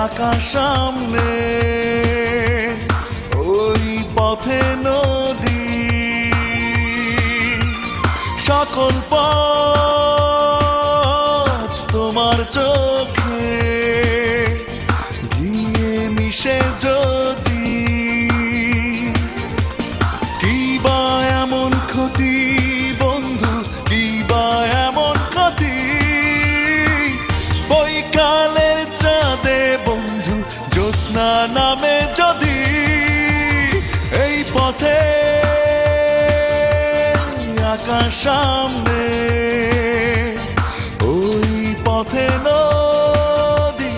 আকাশ সামনে, ওই পথে নদী, সকল পথ তোমার চোখে গিয়ে মিশে যদি, কি বা এমন ক্ষতি বন্ধু, কি বা এমন ক্ষতি, বৈকালের চাঁদে বন্ধু জ্যোৎস্না নামে যদি, এই পথে আকাশ সামনে, ওই পথে নদী।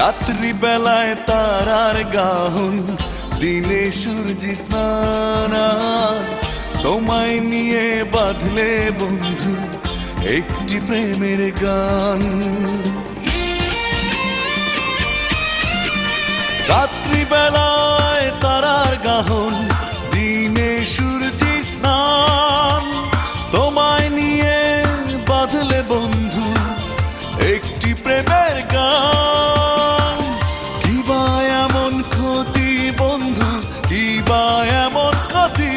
রাত্রি বেলায় তারার গাহন, দিনে সূর্যি স্নান, তোমায় নিয়ে বাঁধলে বন্ধু একটি প্রেমের গান। রাত্রি বেলায় তারার গাহন, দিনে সূর্যি স্নান, তোমায় নিয়ে বাঁধলে বন্ধু একটি প্রেমের গান। কি বা এমন ক্ষতি বন্ধু, কি বা এমন ক্ষতি,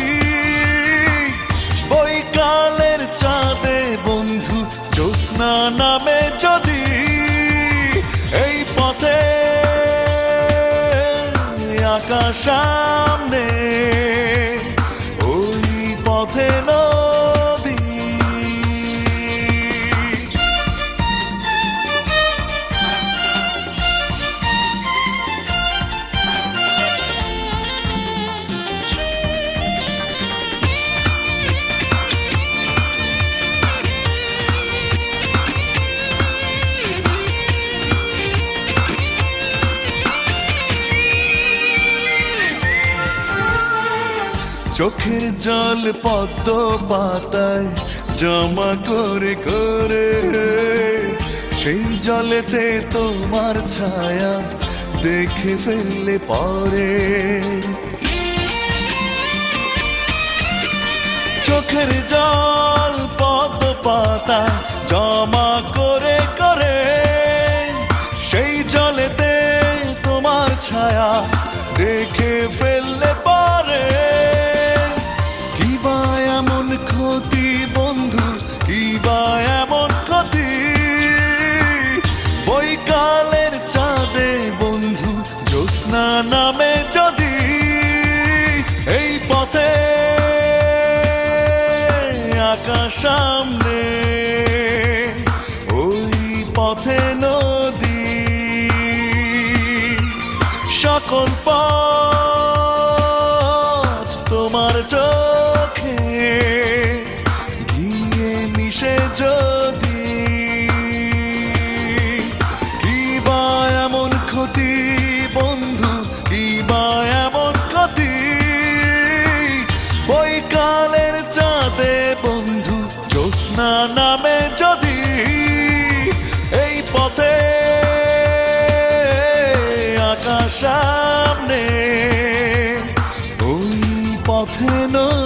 বৈকালের চাঁদে বন্ধু জ্যোৎস্না নামে যদি, এই পথে আকাশ সামনে, ওই পথে নদী। চোখের জল পদ্ম পাতায় জমা করে করে, সেই জলেতে তোমার ছায়া দেখে ফেললে পরে। চোখের জল পদ্ম পাতায় জমা করে করে, সেই জলেতে তোমার ছায়া দেখে ফেললে পরে। কি বা এমন ক্ষতি বন্ধু, কি বা এমন ক্ষতি, বৈকালের চাঁদে বন্ধু জ্যোৎস্না নামে যদি, এই পথে আকাশ সামনে, ওই পথে নদী, সকল পথ তোমার চোখে গিয়ে মিশে যদি, কি বা এমন ক্ষতি বন্ধু, কি বা এমন ক্ষতি, বৈকালের চাঁদে বন্ধু জ্যোৎস্না নামে যদি, এই পথে আকাশ সামনে, ওই পথে নদী।